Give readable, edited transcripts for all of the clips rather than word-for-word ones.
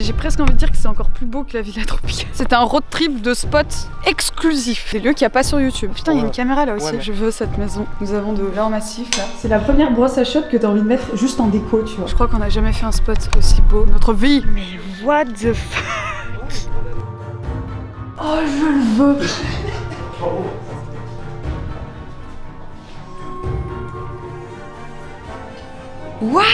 J'ai presque envie de dire que c'est encore plus beau que la Villa Tropicale. C'est un road trip de spots exclusifs. Des lieux qu'il n'y a pas sur YouTube. Putain, il y a une caméra là aussi. Je veux cette maison. Nous avons de l'or massif là. C'est la première brosse à chiottes que t'as envie de mettre juste en déco, tu vois. Je crois qu'on n'a jamais fait un spot aussi beau de notre vie. Mais what the fuck. Oh, je le veux. What?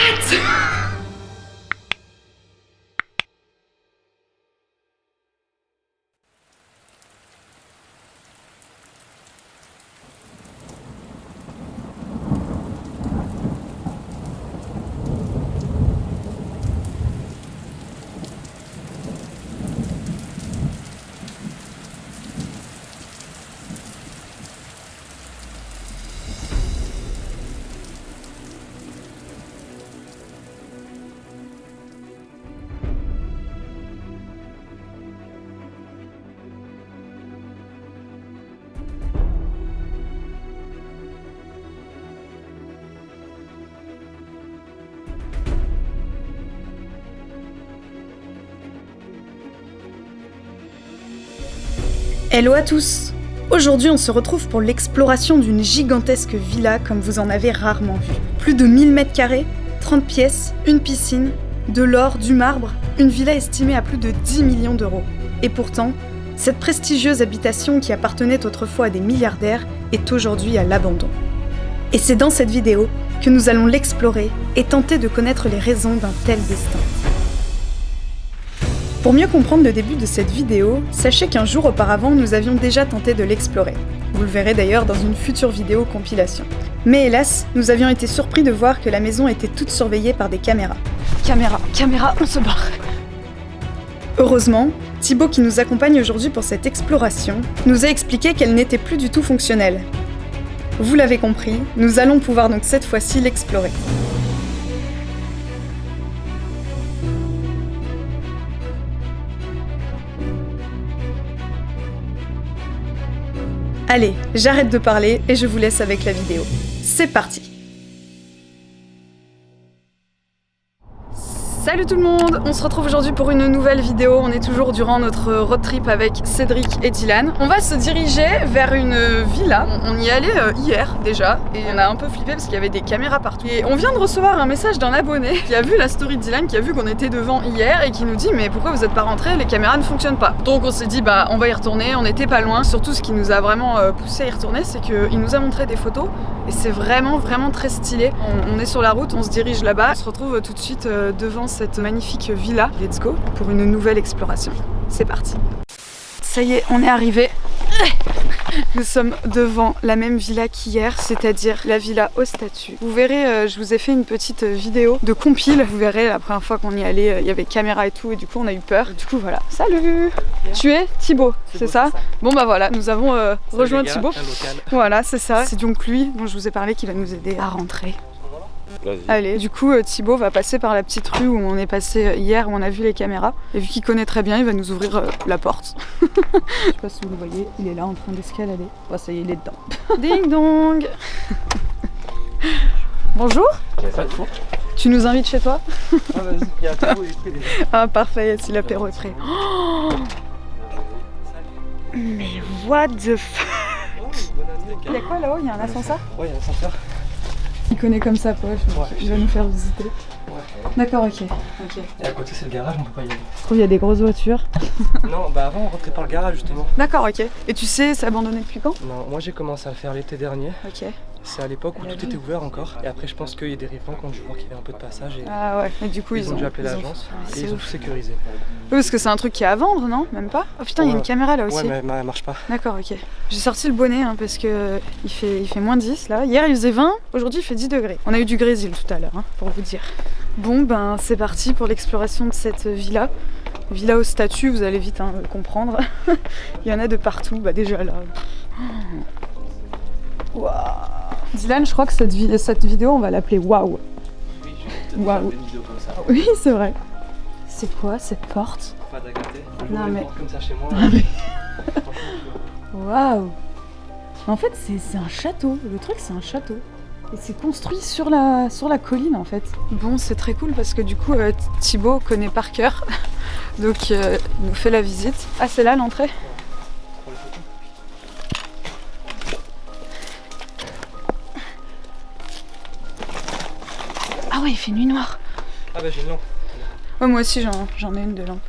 Hello à tous! Aujourd'hui on se retrouve pour l'exploration d'une gigantesque villa comme vous en avez rarement vu. Plus de 1000 m², 30 pièces, une piscine, de l'or, du marbre, une villa estimée à plus de 10 millions d'euros. Et pourtant, cette prestigieuse habitation qui appartenait autrefois à des milliardaires est aujourd'hui à l'abandon. Et c'est dans cette vidéo que nous allons l'explorer et tenter de connaître les raisons d'un tel destin. Pour mieux comprendre le début de cette vidéo, sachez qu'un jour auparavant, nous avions déjà tenté de l'explorer. Vous le verrez d'ailleurs dans une future vidéo compilation. Mais hélas, nous avions été surpris de voir que la maison était toute surveillée par des caméras. Caméra, on se barre. Heureusement, Thibaut qui nous accompagne aujourd'hui pour cette exploration, nous a expliqué qu'elle n'était plus du tout fonctionnelle. Vous l'avez compris, nous allons pouvoir donc cette fois-ci l'explorer. Allez, j'arrête de parler et je vous laisse avec la vidéo. C'est parti! Salut tout le monde! On se retrouve aujourd'hui pour une nouvelle vidéo. On est toujours durant notre road trip avec Cédric et Dylan. On va se diriger vers une villa. On y allait hier déjà et on a un peu flippé parce qu'il y avait des caméras partout. Et on vient de recevoir un message d'un abonné qui a vu la story de Dylan, qui a vu qu'on était devant hier et qui nous dit mais pourquoi vous n'êtes pas rentrés? Les caméras ne fonctionnent pas. Donc on s'est dit bah on va y retourner, on n'était pas loin. Surtout ce qui nous a vraiment poussé à y retourner, c'est qu'il nous a montré des photos et c'est vraiment très stylé. On est sur la route, on se dirige là-bas. On se retrouve tout de suite devant cette magnifique villa. Let's go pour une nouvelle exploration. C'est parti. Ça y est, on est arrivé. Nous sommes devant la même villa qu'hier, c'est-à-dire la villa aux statues. Vous verrez, je vous ai fait une petite vidéo de compile. Vous verrez, la première fois qu'on y allait, il y avait caméra et tout, et du coup on a eu peur. Du coup voilà, salut. Tu es Thibaut, c'est ça? Bon bah voilà, nous avons rejoint Thibaut. Voilà, c'est ça. C'est donc lui dont je vous ai parlé qui va nous aider à rentrer. Allez, du coup Thibaut va passer par la petite rue où on est passé hier, où on a vu les caméras. Et vu qu'il connaît très bien, il va nous ouvrir la porte. Je sais pas si vous le voyez, il est là en train d'escalader. Oh ça y est, il est dedans. Ding dong. Bonjour. Tu nous invites chez toi? Ah vas-y, il y a l'apéro, il est prêt déjà. Ah parfait, si l'apéro est prêt. Oh mais what the fuck. Il y a quoi là-haut? Il y a un ascenseur? Ouais, il y a un ascenseur. Il connaît comme ça, poche, il va nous faire visiter. Ouais. D'accord, ok. Et à côté c'est le garage, on peut pas y aller. Je trouve qu'il y a des grosses voitures. Non, bah avant on rentrait par le garage justement. D'accord, ok. Et tu sais, c'est abandonné depuis quand? Non, moi j'ai commencé à le faire l'été dernier. Ok. C'est à l'époque où tout était ouvert encore. Et après je pense qu'il y a des riverains quand je vois qu'il y avait un peu de passage. Et ah ouais, et du coup ils ont dû appeler l'agence et ils ont tout sécurisé. Oui, parce que c'est un truc qui est à vendre, non? Même pas? Oh putain, il y a une caméra là aussi. Ouais, mais elle marche pas. D'accord, ok. J'ai sorti le bonnet hein, parce que il fait moins 10 là. Hier il faisait 20, aujourd'hui il fait 10 degrés. On a eu du grésil tout à l'heure, hein, pour vous dire. Bon ben c'est parti pour l'exploration de cette villa. Villa aux statues, vous allez vite comprendre. Il y en a de partout, bah déjà là. Waouh. Dylan, je crois que cette vidéo, on va l'appeler Waouh. Oui, je vais peut-être faire une vidéo comme ça. Oui, c'est vrai. C'est quoi cette porte? Pas d'agaté. Non mais. Comme ça chez moi. Waouh. En fait, c'est un château. Le truc, c'est un château. Et c'est construit sur la colline en fait. Bon, c'est très cool parce que du coup, Thibaut connaît par cœur Donc il nous fait la visite. Ah, c'est là l'entrée? Ah ouais, il fait nuit noire. Ah bah j'ai une lampe. Ouais, moi aussi j'en ai une de lampe.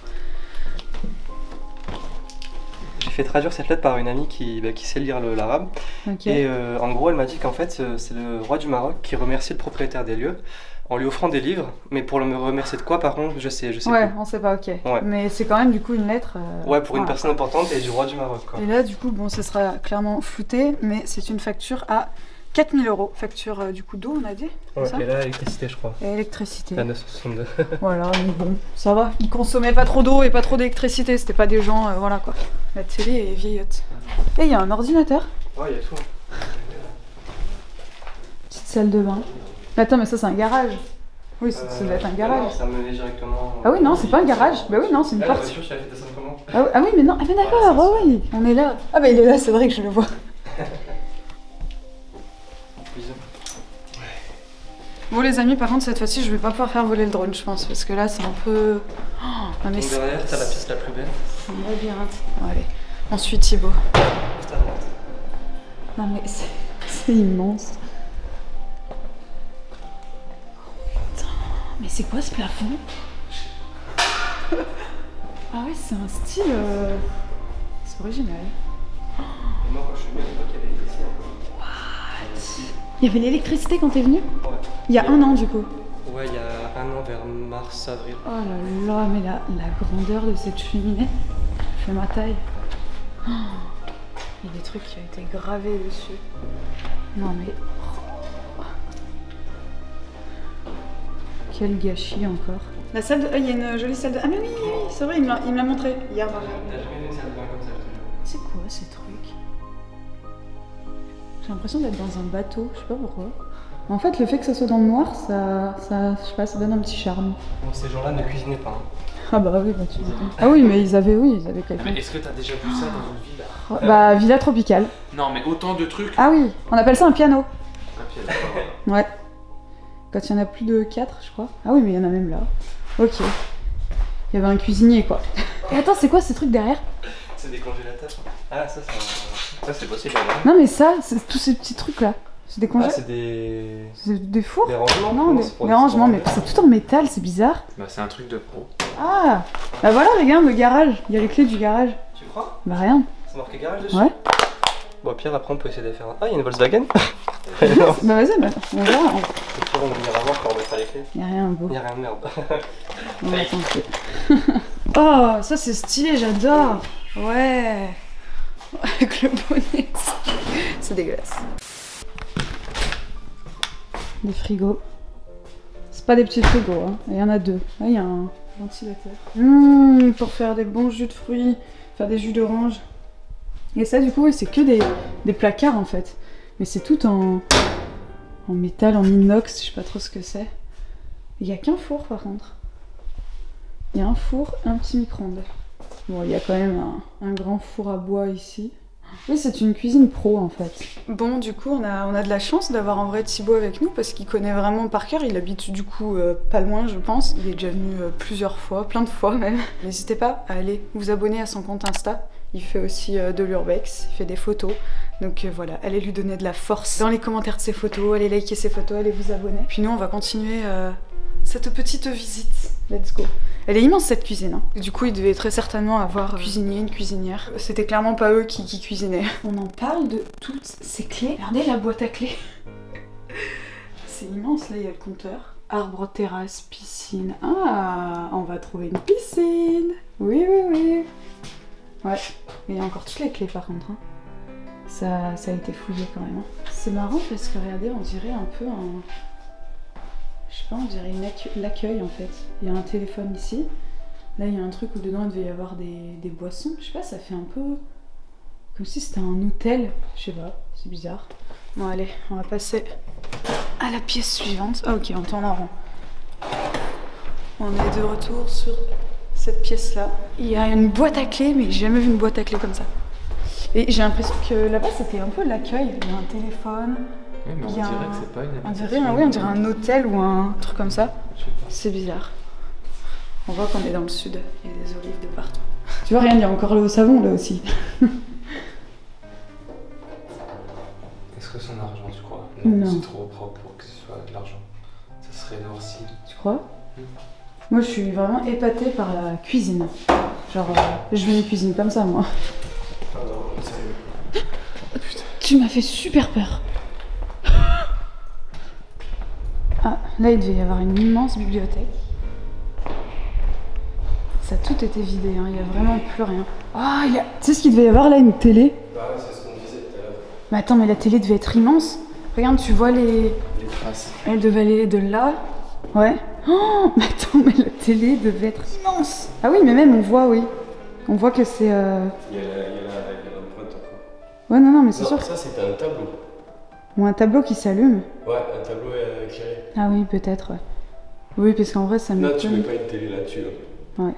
J'ai fait traduire cette lettre par une amie qui sait lire l'arabe. Ok. Et en gros, elle m'a dit qu'en fait, c'est le roi du Maroc qui remercie le propriétaire des lieux en lui offrant des livres. Mais pour me remercier de quoi, par contre, je sais Ouais, plus. on sait pas, ok. Ouais. Mais c'est quand même du coup une lettre. Ouais, pour une voilà. personne importante et du roi du Maroc, quoi. Et là, du coup, bon, ça sera clairement flouté, mais c'est une facture à 4 000 €. Facture du coup d'eau, on a dit? Ouais, ça et là, l'électricité, je crois. Et électricité. À 962. Voilà, mais bon, ça va. Ils consommaient pas trop d'eau et pas trop d'électricité. C'était pas des gens, voilà quoi. La télé est vieillotte. Et il y a un ordinateur. Ouais, il y a tout. Petite salle de bain. Attends, mais ça, c'est un garage. Oui, ça doit être un garage. Non, ça me met directement. Ah oui, non, c'est pas un garage. Bah oui, non, c'est une La porte. voiture, je l'avais fait descendre comment? Ah oui, mais non, ah mais d'accord, Ouais, oui, on est là. Ah bah il est là, c'est vrai que je le vois. Bon les amis, par contre cette fois-ci je vais pas pouvoir faire voler le drone je pense, parce que là c'est un peu... Oh, non, mais Donc derrière, t'as la pièce la plus belle. c'est un labyrinthe. Bon, allez, on suit Thibaut. Juste à droite. Non mais c'est immense. Putain, mais c'est quoi ce plafond? Ah ouais, c'est un style... C'est original. Et moi, quand je suis venu, à l'époque, il y avait l'électricité encore. Il y avait l'électricité quand t'es venu? Ouais. Il y a un an du coup. Ouais, il y a un an, vers mars, avril. Oh là là, mais la grandeur de cette cheminée fait ma taille. Oh, il y a des trucs qui ont été gravés dessus. Non mais... oh. Quel gâchis encore. La salle de... Ah, il y a une jolie salle de... Ah mais oui, oui, c'est vrai, il me l'a montré hier dans le... T'as jamais vu une salle de bain comme ça, je te jure. C'est quoi ces trucs? J'ai l'impression d'être dans un bateau, je sais pas pourquoi. En fait, le fait que ça soit dans le noir, ça je sais pas, ça donne un petit charme. Donc ces gens-là ne cuisinaient pas. Hein. Ah bah oui, bah tu dis. Ah oui, mais ils avaient quelqu'un. Mais est-ce que t'as déjà vu ça dans une villa? Oh, bah, Villa Tropicale. Non, mais autant de trucs. Ah oui, on appelle ça un piano. Un pied, d'accord. Ouais. Quand il y en a plus de 4, je crois. Ah oui, mais il y en a même là. Ok. Il y avait un cuisinier, quoi. Et attends, c'est quoi ces trucs derrière? C'est des congélateurs. Ah, ça, c'est un... Ça, c'est possible. Hein. Non, mais ça, c'est tous ces petits trucs-là. C'est des Ah, congés? c'est des... C'est des fours? Des rangements? Non, Non, c'est pour des des rangements, mais rangements. c'est tout en métal, c'est bizarre. Bah, c'est un truc de pro. Ah bah voilà, regarde le garage. Il y a les clés du garage. Tu crois? Bah rien. C'est marqué garage dessus? Ouais. Bon, Pierre, après, on peut essayer de faire un... Ah, il y a une Volkswagen. Bah vas-y, bah, on verra. Au pire, on ira voir quand on mettra les clés. Il y a rien de beau. Il y a rien de merde. On va tenter. Oh, ça c'est stylé, j'adore. Ouais. Avec le bonnet. C'est dégueulasse. Des frigos. C'est pas des petits frigos, hein. Il y en a deux. Là, il y a un ventilateur. Pour faire des bons jus de fruits, faire des jus d'orange. Et ça, du coup, oui, c'est que des placards en fait. Mais c'est tout en métal, en inox, je sais pas trop ce que c'est. Il y a qu'un four par contre. Il y a un four et un petit micro-ondes. Bon, il y a quand même un grand four à bois ici. Oui, c'est une cuisine pro en fait. Bon, du coup, on a de la chance d'avoir en vrai Thibaut avec nous parce qu'il connaît vraiment par cœur. Il habite du coup pas loin, je pense. Il est déjà venu plusieurs fois, plein de fois même. N'hésitez pas à aller vous abonner à son compte Insta. Il fait aussi de l'urbex, il fait des photos. Donc voilà, allez lui donner de la force dans les commentaires de ses photos, allez liker ses photos, allez vous abonner. Puis nous, on va continuer cette petite visite. Let's go. Elle est immense cette cuisine. Hein. Du coup, il devait très certainement avoir un cuisinier, une cuisinière. C'était clairement pas eux qui cuisinaient. On en parle de toutes ces clés. Regardez la boîte à clés. C'est immense, là il y a le compteur. Arbre, terrasse, piscine. Ah, on va trouver une piscine. Oui, oui, oui. Ouais, mais il y a encore toutes les clés par contre. Hein. Ça a été fouillé quand même. Hein. C'est marrant parce que regardez, on dirait un peu un... Je sais pas, on dirait l'accueil en fait. Il y a un téléphone ici. Là, il y a un truc où dedans il devait y avoir des boissons. Je sais pas, ça fait un peu comme si c'était un hôtel. Je sais pas, c'est bizarre. Bon, allez, on va passer à la pièce suivante. Ah, ok, on tourne en rond. On est de retour sur cette pièce-là. Il y a une boîte à clés, mais j'ai jamais vu une boîte à clés comme ça. Et j'ai l'impression que là-bas, c'était un peu l'accueil. Il y a un téléphone. Oui, mais on dirait que c'est pas une habitation. On dirait un hôtel ou un truc comme ça. C'est bizarre. On voit qu'on est dans le sud, il y a des olives de partout. Tu vois, rien, il y a encore le savon là aussi. Est-ce que son argent, tu crois? Non. C'est trop propre pour que ce soit de l'argent. Ça serait noirci. Tu crois? Moi, je suis vraiment épatée par la cuisine. Genre, je vais une cuisine comme ça, moi. Ah non, sérieux. Putain. Tu m'as fait super peur. Ah, là, il devait y avoir une immense bibliothèque. Ça a tout été vidé, hein. Il n'y a vraiment plus rien. Ah, tu sais ce qu'il devait y avoir là, une télé? Bah ouais, c'est ce qu'on disait tout à l'heure. Mais attends, mais la télé devait être immense. Regarde, tu vois les... Les traces. Elle devait aller de là. Ouais. Oh, mais attends, mais la télé devait être immense. Ah oui, mais même on voit, oui. On voit que c'est... Il y a l'empreinte encore. Ouais, non, mais c'est sûr. Ça, c'était un tableau. Ou un tableau qui s'allume. Ouais, un tableau éclairé. Ah oui, peut-être, ouais. Oui, parce qu'en vrai, ça Là, tu mets m'étonne. pas une télé là-dessus. Là. Ouais.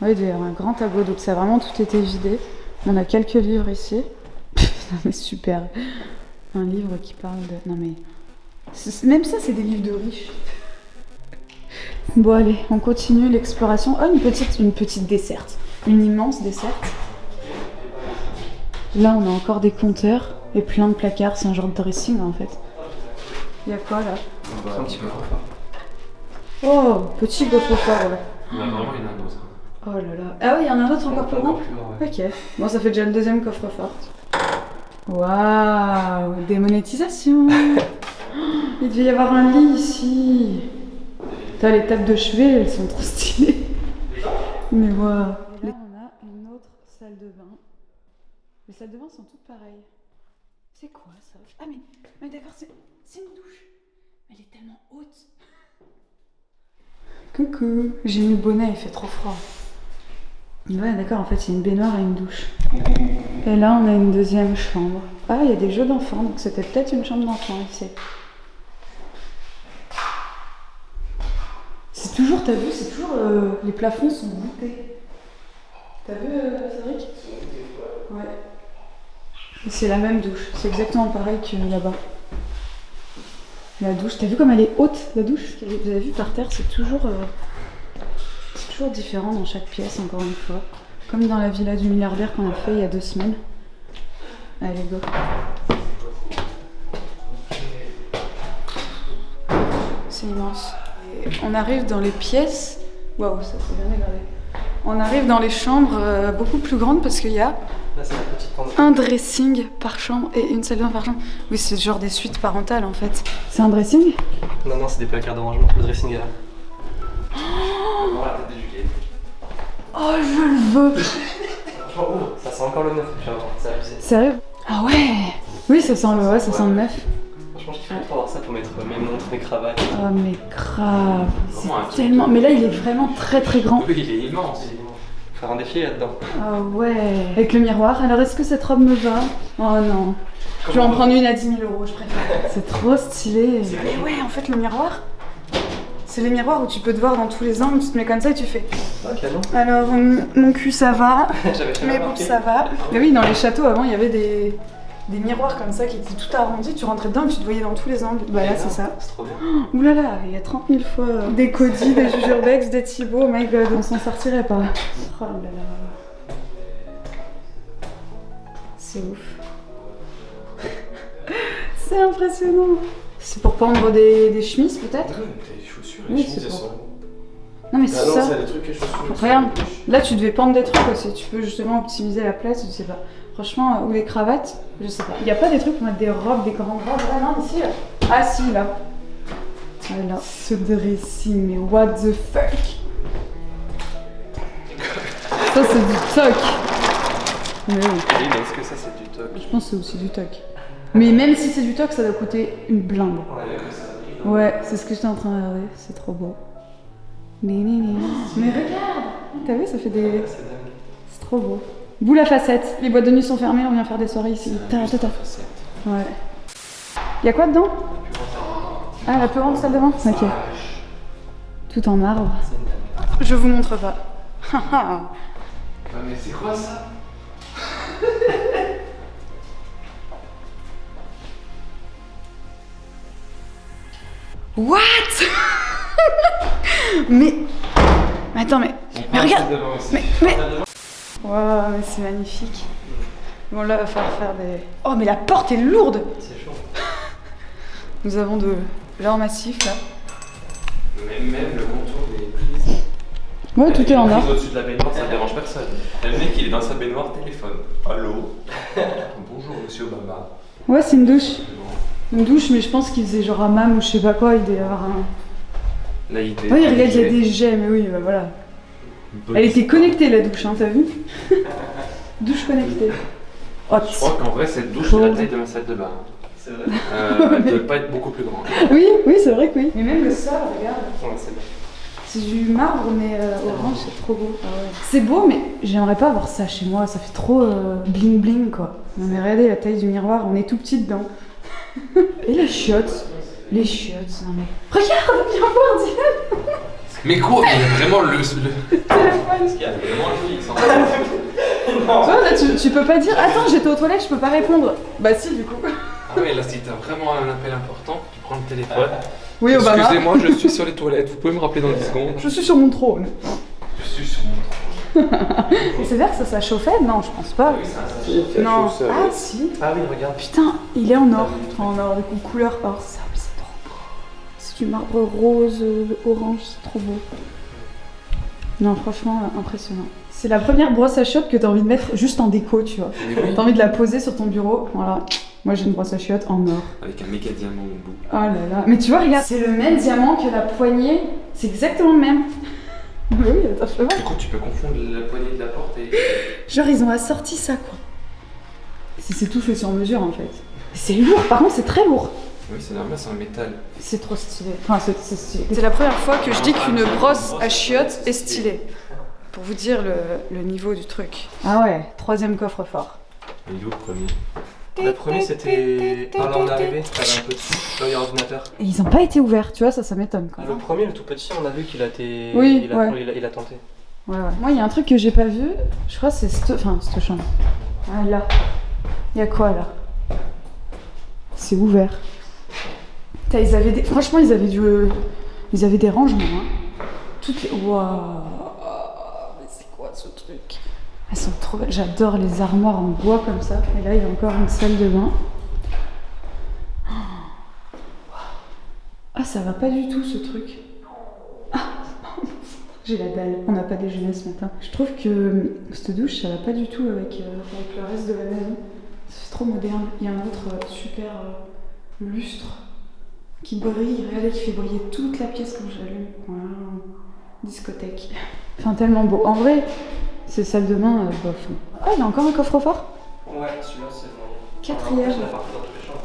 Ouais, il devait y avoir un grand tableau, donc ça a vraiment tout été vidé. On a quelques livres ici. Non mais super. Un livre qui parle de... Non mais... Même ça, c'est des livres de riches. Bon allez, on continue l'exploration. Oh, une petite desserte. Une immense desserte. Là, on a encore des compteurs et plein de placards. C'est un genre de dressing en fait. Il y a quoi là? Un petit peu. Oh, petit gaufre-fort, ouais. Il y en a vraiment une autre. Oh là là. Ah oui, il y en a un autre encore plus grand? Ouais. Ok. Bon, ça fait déjà le deuxième coffre-fort. Waouh, démonétisation. Il devait y avoir un lit ici. Putain, les tables de chevet, elles sont trop stylées. Mais waouh. Là, on a une autre salle de bain. Les salles de bain sont toutes pareilles. C'est quoi ça? Ah mais d'accord, c'est une douche. Elle est tellement haute. Coucou. J'ai mis le bonnet, il fait trop froid. Ouais, d'accord, en fait, il y a une baignoire et une douche. Et là, on a une deuxième chambre. Ah, il y a des jeux d'enfants, donc c'était peut-être une chambre d'enfant ici. C'est toujours, t'as vu, c'est toujours... les plafonds sont voûtés. T'as vu, Cédric? Ouais. Et c'est la même douche, c'est exactement pareil que là-bas. La douche, t'as vu comme elle est haute, la douche? Vous avez vu par terre, c'est toujours différent dans chaque pièce, encore une fois. Comme dans la villa du milliardaire qu'on a fait il y a 2 semaines. Allez, go. C'est immense. Et on arrive dans les pièces. Waouh, ça s'est bien dégradé. On arrive dans les chambres beaucoup plus grandes parce qu'il y a Là, c'est la petite tente. un dressing par chambre et une salle de bain par chambre. Oui, c'est genre des suites parentales en fait. C'est un dressing? Non, c'est des placards de rangement. Le dressing est là. Voilà, Oh, je le veux! franchement, ouvre. Ça sent encore le neuf. C'est abusé. Sérieux? Ah ouais! Oui, ça sent le neuf. Franchement, je kiffe trop avoir ça pour mettre mes montres, mes cravates. Oh mais grave! Vraiment un C'est truc tellement... de- Mais là, il est vraiment très très grand. Oui, il est immense. Faut faire un défi là-dedans. Ah ouais! Avec le miroir. Alors, est-ce que cette robe me va? Oh non. Je vais en prendre une à 10 000 €, je préfère. C'est trop stylé. Mais ouais, en fait, le miroir, c'est les miroirs où tu peux te voir dans tous les angles. Tu te mets comme ça et tu fais. Ah, canon. Alors, mon cul, ça va. J'avais jamais Mes boobs, remarqué. ça va. Mais oui, dans les châteaux, avant, il y avait des miroirs comme ça qui étaient tout arrondis. Tu rentrais dedans et tu te voyais dans tous les angles. Bah là, c'est ça. C'est trop bien. Ouh là là, il y a 30 000 fois des Cody, des Jujurbex, des Thibaut. Oh my god, on s'en sortirait pas. Oh là là. C'est ouf. C'est impressionnant. C'est pour pendre des chemises peut-être? Tes chaussures, Oui, les c'est chemises, elles pour- sont. Non mais c'est Ah non, ça. c'est des trucs les chaussures. Regarde, là tu devais pendre des trucs aussi. Tu peux justement optimiser la place, je sais pas. Franchement, ou les cravates, je sais pas. Il y a pas des trucs pour mettre des robes, des grandes robes là, non, ici là. Ah si, là. Voilà, ce dressing, mais what the fuck? Ça c'est du toc. Mais oui, Oui, mais est-ce que ça c'est du toc? je pense que c'est aussi du toc. Mais même si c'est du toc, ça doit coûter une blinde. Ouais, c'est ce que j'étais en train de regarder, c'est trop beau. Mais regarde! T'as vu, ça fait des... C'est dingue. C'est trop beau. Boule à facettes. Les boîtes de nuit sont fermées, on vient faire des soirées ici. Tata. Ouais. Y'a quoi dedans? Ah, la plus grande salle de bain? Ok. Tout en marbre. Je vous montre pas. Ah, mais c'est quoi ça? What? Mais Mais attends, mais regarde. Mais... Waouh, mais c'est magnifique. Bon, là, il va falloir faire des... Oh, mais la porte est lourde. C'est chaud. Nous avons de l'or massif, là. Même le contour des prises. Ouais, tout est en or. Au-dessus de la baignoire, ça dérange personne. Le mec, il est dans sa baignoire, téléphone. Allô. Bonjour, monsieur Obama. Ouais, c'est une douche. Une douche, mais je pense qu'il faisait genre hammam ou je sais pas quoi, il devait y avoir un... Là, il était... Oui, regarde, il y a des jets, mais oui, bah voilà. Elle était connectée, la douche, hein, t'as vu? Douche connectée. Oh, Je crois qu'en vrai, cette douche, c'est la taille de ma salle de bain. C'est vrai. Elle ne doit pas être beaucoup plus grande. Oui, oui, c'est vrai que oui. Mais même le sol, regarde. Ouais, c'est bien. C'est du marbre, mais orange, c'est trop beau. Ah ouais. C'est beau, mais j'aimerais pas avoir ça chez moi, ça fait trop bling bling, quoi. Non mais regardez la taille du miroir, on est tout petit dedans. Et les chiottes. Les chiottes, non mais... Regarde, viens voir, Dylan. Mais quoi? Il y a vraiment le... Téléphone. Est-ce qu'il y a vraiment le fixe en fait? Tu vois, là, tu peux pas dire « Attends, j'étais aux toilettes, je peux pas répondre ». Bah si, du coup. Ah ouais, là, si t'as vraiment un appel important, tu prends le téléphone. Oui, Obama. Excusez-moi, je suis sur les toilettes, vous pouvez me rappeler dans 10 secondes? Je suis sur mon trône. Je suis sur mon trône. Et c'est vrai que ça chauffait? Non, je pense pas. Oui, c'est un Non. Ah si. Ah oui, regarde. Putain, il est en or. Enfin, en or, du coup, couleur or. Ça, c'est trop beau. C'est du marbre rose, orange, c'est trop beau. Non, franchement, impressionnant. C'est la première brosse à chiottes que t'as envie de mettre juste en déco, tu vois. Oui. T'as envie de la poser sur ton bureau. Voilà. Moi, j'ai une brosse à chiottes en or. Avec un méga diamant au bout. Oh là là. Mais tu vois, regarde, c'est le même diamant que la poignée. C'est exactement le même. Oui, attends, je peux voir. Du coup, tu peux confondre la poignée de la porte et... Genre, ils ont assorti ça, quoi. C'est tout fait sur mesure, en fait. C'est lourd, par contre, c'est très lourd. Oui, c'est normal, c'est en métal. C'est trop stylé. Enfin, c'est stylé. C'est la première fois que je dis qu'une brosse à chiottes est stylée. Pour vous dire le niveau du truc. Ah ouais, 3e coffre-fort. Il est où le premier? Le premier, c'était par là on est arrivé, t'avais un petit, là il y a l'ordinateur. Et ils ont pas été ouverts, tu vois, ça m'étonne, quoi. Le premier, le tout petit, on a vu qu'il a été... Oui, il a tenté. Ouais. Moi, il y a un truc que j'ai pas vu, je crois que c'est cette chambre. Ah, là. Il y a quoi, là? C'est ouvert. Putain, franchement, ils avaient des rangements, hein. Toutes les... Waouh. Mais c'est quoi ce truc? Elles sont trop belles. J'adore les armoires en bois comme ça. Et là, il y a encore une salle de bain. Ah, ça va pas du tout, ce truc. Ah, j'ai la dalle. On n'a pas déjeuné ce matin. Je trouve que cette douche, ça va pas du tout avec le reste de la maison. C'est trop moderne. Il y a un autre super lustre qui brille. Regardez, qui fait briller toute la pièce quand je l'allume. Wow. Discothèque. Enfin, tellement beau. En vrai, ces salles de bain, bof. Ah, il y a encore un coffre-fort? Ouais, celui-là, c'est le 4e.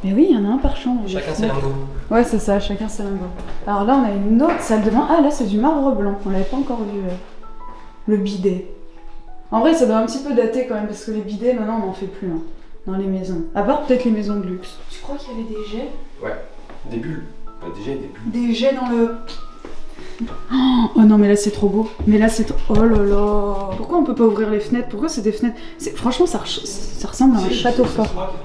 Mais oui, il y en a un par chambre. Chacun ses lingots. Ouais, c'est ça, chacun ses lingots. Alors là, on a une autre salle de bain. Ah, là, c'est du marbre blanc. On l'avait pas encore vu. Le bidet. En vrai, ça doit un petit peu dater quand même, parce que les bidets, maintenant, on n'en fait plus, hein, dans les maisons. À part peut-être les maisons de luxe. Tu crois qu'il y avait des jets? Ouais, des bulles. Bah, déjà, il y a des bulles. Des jets dans le... Oh non, mais là, c'est trop beau. Mais là, c'est trop... Oh là là. Pourquoi on peut pas ouvrir les fenêtres? Pourquoi c'est des fenêtres? Franchement, ça ressemble à un château fort.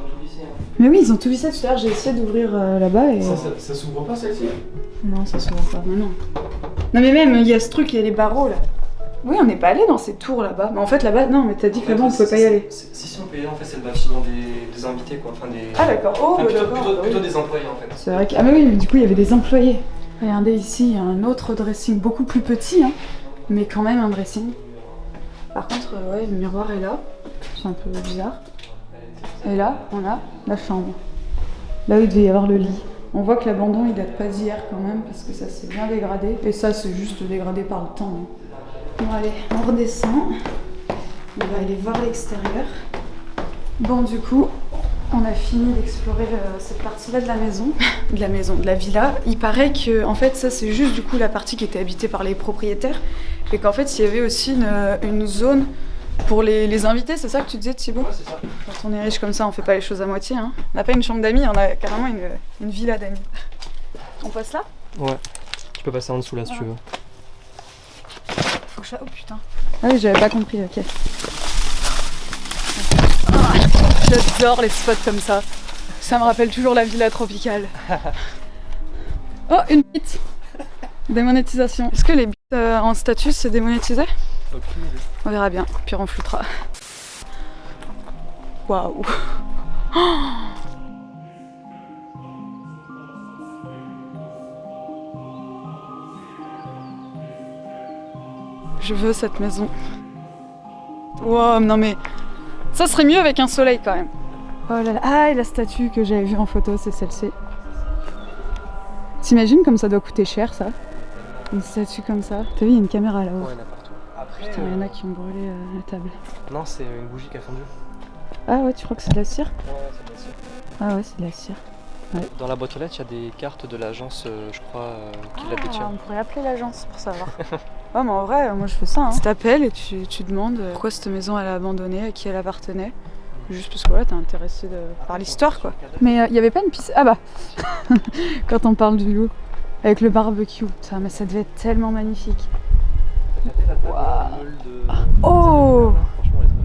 Mais oui, ils ont tout vissé tout à l'heure. J'ai essayé d'ouvrir là-bas et... Ça s'ouvre pas, celle-ci? Non, ça s'ouvre pas. Mais non. Non, mais même, il y a ce truc, il y a les barreaux, là. Oui, on n'est pas allé dans ces tours là-bas. Mais en fait, là-bas, non, mais t'as dit que là-bas, on pouvait pas y aller. Si, on peut y aller, en fait, c'est le bâtiment des invités, quoi. Enfin, des... Ah, d'accord. Oh, enfin, d'accord. plutôt des employés, en fait. C'est vrai que... Ah, mais oui, mais du coup, il y avait des employés. Regardez ici, il y a un autre dressing, beaucoup plus petit, hein, mais quand même un dressing. Par contre, ouais, le miroir est là. C'est un peu bizarre. Et là, on a la chambre. Là où il devait y avoir le lit. On voit que l'abandon, il date pas d'hier quand même, parce que ça s'est bien dégradé. Et ça, c'est juste dégradé par le temps. Hein. Bon, allez, on redescend. On va aller voir l'extérieur. Bon, du coup, on a fini d'explorer cette partie-là de la maison. De la villa. Il paraît que, en fait, ça, c'est juste du coup la partie qui était habitée par les propriétaires. Et qu'en fait, il y avait aussi une zone pour les invités, c'est ça que tu disais, Thibaut? Ouais, c'est ça. Quand on est riche comme ça, on fait pas les choses à moitié. Hein. On n'a pas une chambre d'amis, on a carrément une villa d'amis. On passe là? Ouais. Tu peux passer en dessous là si tu veux. Faut que je... Oh putain. Ah oui, j'avais pas compris, ok. Ah, j'adore les spots comme ça. Ça me rappelle toujours la villa tropicale. Oh, une bite. Démonétisation. Est-ce que les bites En statut, c'est démonétisé? Aucune idée. On verra bien, puis on floutera. Waouh. Je veux cette maison. Wow, non mais ça serait mieux avec un soleil quand même. Oh là là, ah et la statue que j'avais vue en photo, c'est celle-ci. T'imagines comme ça doit coûter cher ça? Une statue comme ça. T'as vu, il y a une caméra là-haut. Ouais, il y en a partout. Après, Putain, il y en a qui ont brûlé la table. Non, c'est une bougie qui a fondu. Ah ouais, tu crois que c'est de la cire? Ouais, c'est bien sûr. Ah ouais, c'est de la cire. Ouais. Dans la boîte aux lettres, il y a des cartes de l'agence, je crois, qui la détient. On pourrait appeler l'agence pour savoir. Ouais, mais en vrai, moi je fais ça. Hein. Tu t'appelles et tu demandes pourquoi cette maison elle a abandonné, à qui elle appartenait. Juste parce que voilà, t'es intéressé par l'histoire quoi. Mais il y avait pas une piscine. Ah bah quand on parle du loup, avec le barbecue. Putain, mais ça devait être tellement magnifique. Oh! Franchement, elle est trop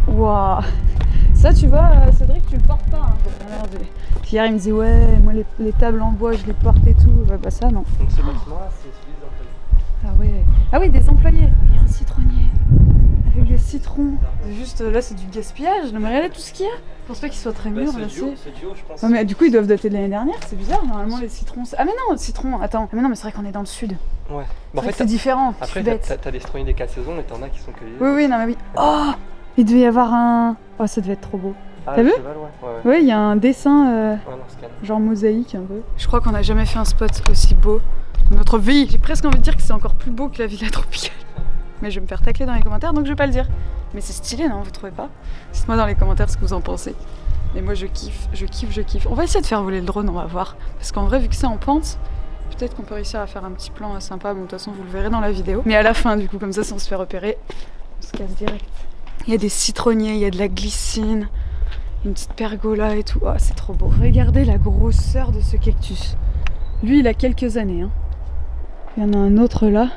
belle. Waouh! Ça, tu vois, Cédric, tu le portes pas. Hein. Merde. Hier, il me disait, ouais, moi, les tables en bois, je les porte et tout. Ouais, bah, ça, non. Donc, ce bâtiment-là, c'est celui des employés. Ah, ouais. Ah, oui, des employés. Il y a un citronnier. Avec les citrons. C'est juste, là, c'est du gaspillage. Non, mais regardez tout ce qu'il y a. Je pense pas qu'il soit très mûr, là, C'est duo, je pense. Ouais, mais du coup, ils doivent dater de l'année dernière. C'est bizarre, normalement, les citrons. Ah, mais non, le citron, attends. Ah, mais non, mais c'est vrai qu'on est dans le sud. Ouais. En fait, c'est différent. Après, je suis bête. t'as des citronnés des 4 saisons et t'en as qui sont cueillis. Oui, oui, non, mais oui. Oh! Il devait y avoir un. Oh, ça devait être trop beau. Ah, t'as vu? cheval, ouais. Ouais, il y a un dessin Ouais, non, scan. genre mosaïque un peu. Je crois qu'on n'a jamais fait un spot aussi beau de notre vie. J'ai presque envie de dire que c'est encore plus beau que la villa tropicale. Mais je vais me faire tacler dans les commentaires donc je vais pas le dire. Mais c'est stylé, non? Vous trouvez pas? Dites-moi dans les commentaires ce que vous en pensez. Mais moi je kiffe, je kiffe, je kiffe. On va essayer de faire voler le drone, on va voir. Parce qu'en vrai, vu que c'est en pente, peut-être qu'on peut réussir à faire un petit plan sympa. Bon, de toute façon, vous le verrez dans la vidéo. Mais à la fin, du coup, comme ça, si on se fait repérer, on se casse direct. Il y a des citronniers, il y a de la glycine. Une petite pergola et tout. Oh, c'est trop beau. Regardez la grosseur de ce cactus. Lui, il a quelques années. Hein. Il y en a un autre là.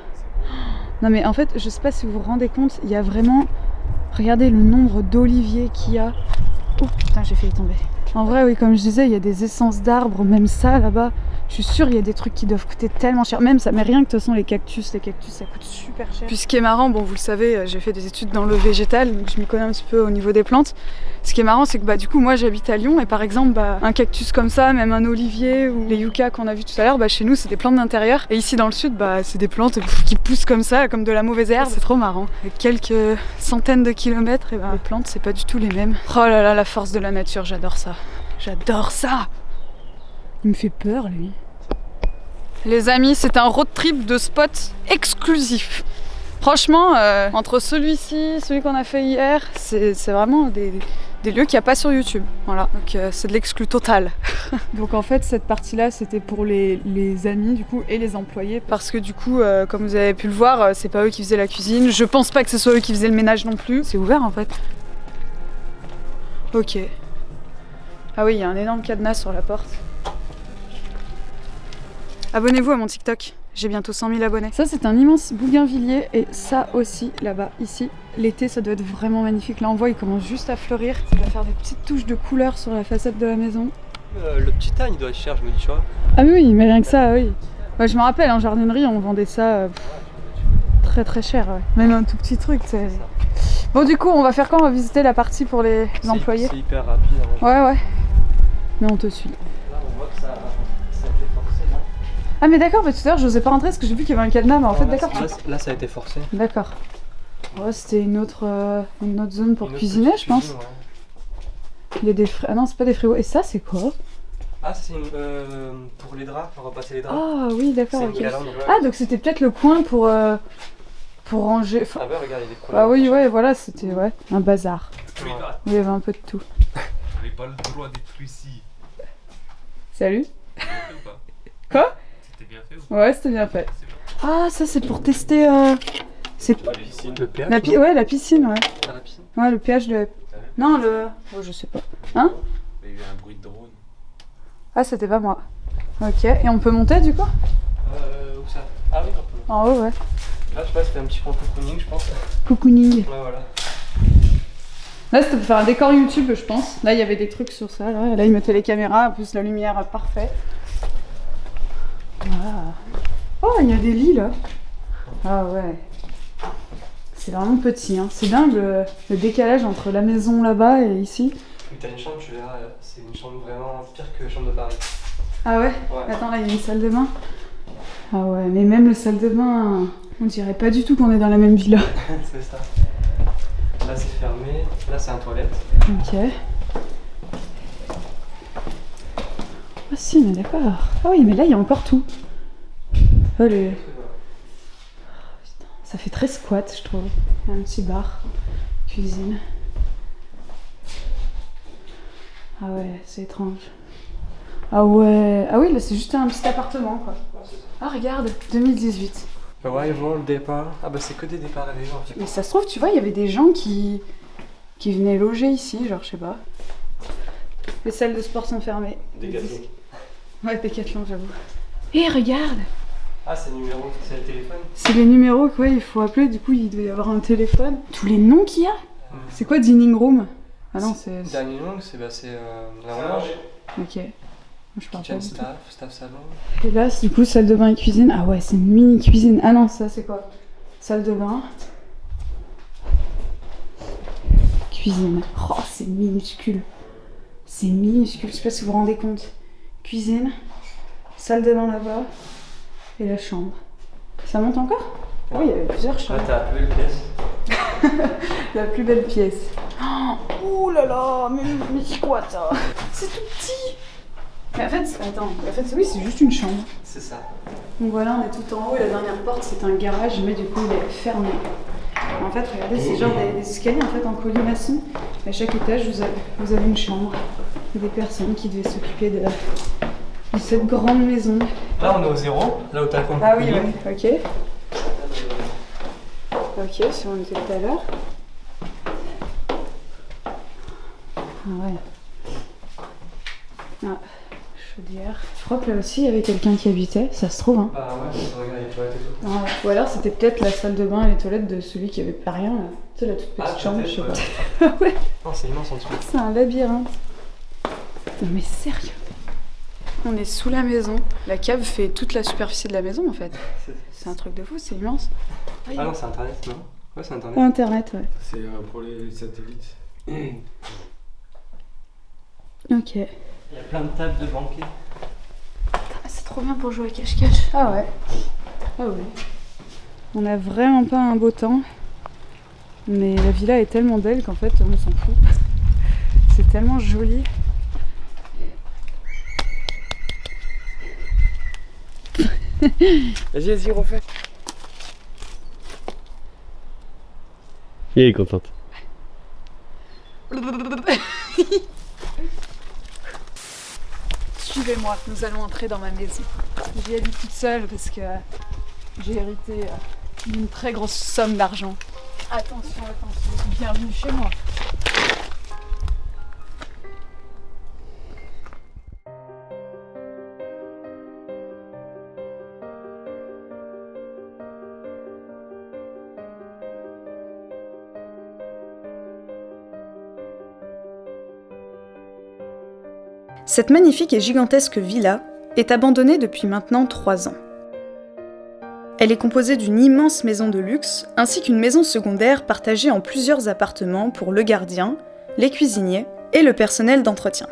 Non mais en fait, je sais pas si vous vous rendez compte, il y a vraiment... Regardez le nombre d'oliviers qu'il y a. Oh putain, j'ai failli tomber. En vrai, oui, comme je disais, il y a des essences d'arbres, même ça là-bas. Je suis sûre il y a des trucs qui doivent coûter tellement cher. Même ça, mais rien que de toute façon les cactus ça coûte super cher. Puis ce qui est marrant, bon vous le savez, j'ai fait des études dans le végétal, donc je m'y connais un petit peu au niveau des plantes. Ce qui est marrant, c'est que bah du coup moi j'habite à Lyon et par exemple bah, un cactus comme ça, même un olivier ou les yuccas qu'on a vu tout à l'heure, bah chez nous c'est des plantes d'intérieur. Et ici dans le sud, bah c'est des plantes qui poussent comme ça, comme de la mauvaise herbe. C'est trop marrant. Avec quelques centaines de kilomètres, et bah, les plantes c'est pas du tout les mêmes. Oh là là, la force de la nature, j'adore ça. J'adore ça. Il me fait peur lui. Les amis, c'est un road trip de spots exclusifs. Franchement, entre celui-ci, celui qu'on a fait hier, c'est vraiment des lieux qu'il n'y a pas sur YouTube. Voilà, donc c'est de l'exclu total. Donc en fait, cette partie-là, c'était pour les amis du coup et les employés. Parce que du coup, comme vous avez pu le voir, c'est pas eux qui faisaient la cuisine. Je pense pas que ce soit eux qui faisaient le ménage non plus. C'est ouvert en fait. Ok. Ah oui, il y a un énorme cadenas sur la porte. Abonnez-vous à mon TikTok, j'ai bientôt 100 000 abonnés. Ça c'est un immense bougainvillier et ça aussi là-bas, ici. L'été ça doit être vraiment magnifique. Là on voit il commence juste à fleurir. Ça va faire des petites touches de couleur sur la façade de la maison. Le petit âne il doit être cher, je me dis, tu vois. Ah oui, mais rien que ça, oui. Ouais, je me rappelle, en jardinerie on vendait ça très très cher. Ouais. Même un tout petit truc, c'est... Bon du coup on va faire quoi? On va visiter la partie pour les employés. C'est hyper rapide. Hein, ouais. Mais on te suit. Là on voit que ça a été forcé là. Ah mais d'accord, mais tout à l'heure je n'osais pas rentrer parce que j'ai vu qu'il y avait un cadenas, mais en fait d'accord. Là ça a été forcé. D'accord. Ouais, c'était une autre zone pour cuisiner, je pense. Ouais. Il y a des ah non, c'est pas des frigos. Et ça c'est quoi? Ah c'est pour les draps, pour repasser les draps. Ah oui, d'accord. C'est Ok. une galande, ouais. Ah donc c'était peut-être le coin pour ranger. Ah bah regarde, il y a des problèmes. Ah oui, ouais, voilà, c'était un bazar. Oui, bah, Il y avait un peu de tout. j'avais pas le droit d'être ici. Salut. C'était bien fait ou pas? Quoi? C'était bien fait ou pas? Ouais, c'était bien fait. C'est bon. Ah ça c'est pour tester. C'est La piscine. Le pH. ouais, la piscine, ouais. Ah, la piscine. Ouais, le pH de. Non, le. Oh, je sais pas. Hein? Il y a eu un bruit de drone. Ah, c'était pas moi. Ok, et on peut monter du coup? Où ça? Ah oui, un peu. En haut, ouais. Là, je sais pas, c'était un petit peu en cocooning, je pense. Cocooning. Ouais, voilà. Là, c'était pour faire un décor YouTube, je pense. Là, il y avait des trucs sur ça. Là, ils mettaient les caméras, en plus la lumière parfaite. Voilà. Oh, Oh, il y a des lits là. Ah ouais. C'est vraiment petit, hein. C'est dingue le décalage entre la maison là-bas et ici. Oui, t'as une chambre, tu verras, c'est une chambre vraiment pire que chambre de Paris. Ah ouais, Attends, là il y a une salle de bain. Ah ouais, mais même la salle de bain, on dirait pas du tout qu'on est dans la même villa. C'est ça. Là c'est fermé, là c'est un toilette. Ok. Ah si, mais d'accord. Ah oui, mais là il y a encore tout. Oh, le... Ça fait très squat, je trouve. Il y a un petit bar, cuisine. Ah ouais, c'est étrange. Ah ouais, ah oui, là c'est juste un petit appartement quoi. Ah regarde, 2018. Arrival, départ. Ah bah c'est que des départs avec les gens en fait. Mais ça se trouve, tu vois, il y avait des gens qui venaient loger ici, genre je sais pas. Les salles de sport sont fermées. Décathlon. Ouais, Décathlon, j'avoue. Et regarde! Ah c'est le numéro, c'est le téléphone. C'est les numéros quoi, il faut appeler, du coup il doit y avoir un téléphone. Tous les noms qu'il y a? C'est quoi dining room? Ah non, c'est... Dining room, c'est la orange. Ok. Je parle pas Kitchen du tout. staff salon. Et là, du coup, salle de bain et cuisine. Ah ouais, c'est une mini cuisine. Ah non, ça c'est quoi? Salle de bain. Cuisine. Oh, c'est minuscule. C'est minuscule, je sais pas si vous vous rendez compte. Cuisine. Salle de bain là-bas. Et la chambre. Ça monte encore? Ah oui, il y avait plusieurs chambres. Là t'as la plus belle pièce. La plus belle pièce. Oh là là, mais c'est quoi ça? C'est tout petit. Mais en fait, attends, oui, c'est juste une chambre. C'est ça. Donc voilà, on est tout en haut et la dernière porte, c'est un garage, mais du coup, il est fermé. En fait, regardez, c'est genre des escaliers en fait en colimaçon. À chaque étage, vous avez une chambre. Et des personnes qui devaient s'occuper de cette grande maison. Là, on est au 0, là où t'as le compte. Ah oui, ouais, ok. Ok, si on était tout à l'heure. Ah ouais. Ah, chaudière. Je crois que là aussi il y avait quelqu'un qui habitait, ça se trouve. Hein. Bah ouais, regarde les toilettes et tout. Ah, ou alors c'était peut-être la salle de bain et les toilettes de celui qui avait pas rien. Là. Tu sais, la toute petite chambre, je sais pas. Ouais. Non, c'est immense en dessous. C'est un labyrinthe. Non mais sérieux. On est sous la maison. La cave fait toute la superficie de la maison en fait. C'est un truc de fou, c'est immense. Ah non, c'est internet, non? Ouais, c'est internet. Internet, ouais. C'est pour les satellites. Ok. Il y a plein de tables de banquet. C'est trop bien pour jouer à cache-cache. Ah ouais. Ah oui. On a vraiment pas un beau temps. Mais la villa est tellement belle qu'en fait on s'en fout. C'est tellement joli. Vas-y, refais. Il est contente. Suivez-moi, nous allons entrer dans ma maison. J'y habite toute seule parce que j'ai hérité d'une très grosse somme d'argent. Attention, bienvenue chez moi. Cette magnifique et gigantesque villa est abandonnée depuis maintenant 3 ans. Elle est composée d'une immense maison de luxe ainsi qu'une maison secondaire partagée en plusieurs appartements pour le gardien, les cuisiniers et le personnel d'entretien.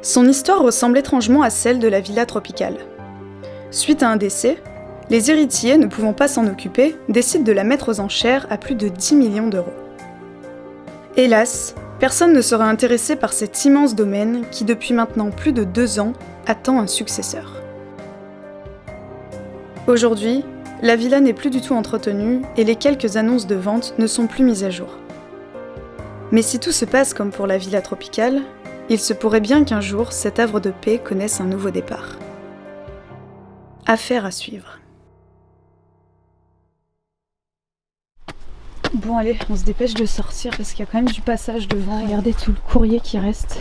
Son histoire ressemble étrangement à celle de la villa tropicale. Suite à un décès, les héritiers, ne pouvant pas s'en occuper, décident de la mettre aux enchères à plus de 10 millions d'euros. Hélas, personne ne sera intéressé par cet immense domaine qui, depuis maintenant plus de 2 ans, attend un successeur. Aujourd'hui, la villa n'est plus du tout entretenue et les quelques annonces de vente ne sont plus mises à jour. Mais si tout se passe comme pour la villa tropicale, il se pourrait bien qu'un jour, cet havre de paix connaisse un nouveau départ. Affaire à suivre. Bon allez, on se dépêche de sortir parce qu'il y a quand même du passage devant. Regardez tout le courrier qui reste.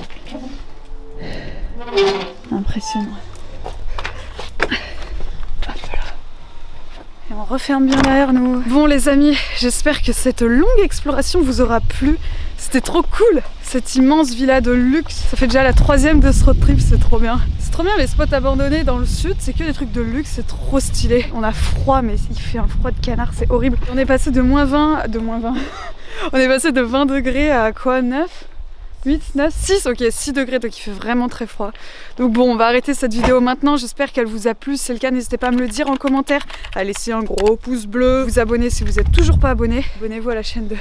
Impressionnant. Hop là. Et on referme bien derrière nous. Bon les amis, j'espère que cette longue exploration vous aura plu. C'était trop cool, cette immense villa de luxe. Ça fait déjà la 3e de ce road trip, c'est trop bien. C'est trop bien les spots abandonnés dans le sud, c'est que des trucs de luxe, c'est trop stylé. On a froid, mais il fait un froid de canard, c'est horrible. On est passé de moins 20 On est passé de 20 degrés à quoi, 9 8, 9, 6, ok 6 degrés, donc il fait vraiment très froid. Donc bon, on va arrêter cette vidéo maintenant, j'espère qu'elle vous a plu. Si c'est le cas, n'hésitez pas à me le dire en commentaire, à laisser un gros pouce bleu, vous abonner si vous n'êtes toujours pas abonné. Abonnez-vous à la chaîne de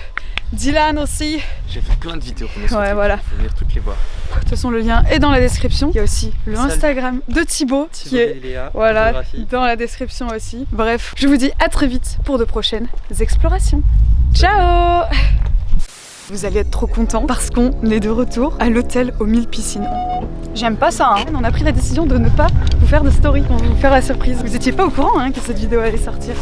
Dylan aussi. J'ai fait plein de vidéos pour mes Ouais, voilà. Il faut venir toutes les voir. De toute façon, le lien est dans la description. Il y a aussi le Instagram de Thibaut qui est voilà, dans la description aussi. Bref, je vous dis à très vite pour de prochaines explorations. Ciao! Vous allez être trop contents parce qu'on est de retour à l'hôtel aux 1000 piscines. J'aime pas ça, hein. On a pris la décision de ne pas vous faire de story, on va vous faire la surprise. Vous étiez pas au courant hein, que cette vidéo allait sortir.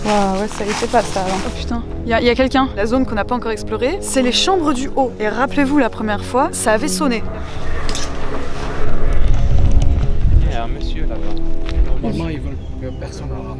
Waouh, ouais, ça était pas ça. Oh putain, il y a quelqu'un. La zone qu'on n'a pas encore explorée, c'est les chambres du haut. Et rappelez-vous, la première fois, ça avait sonné. Il y a un monsieur là-bas. Normalement, ils veulent que personne ne rentre.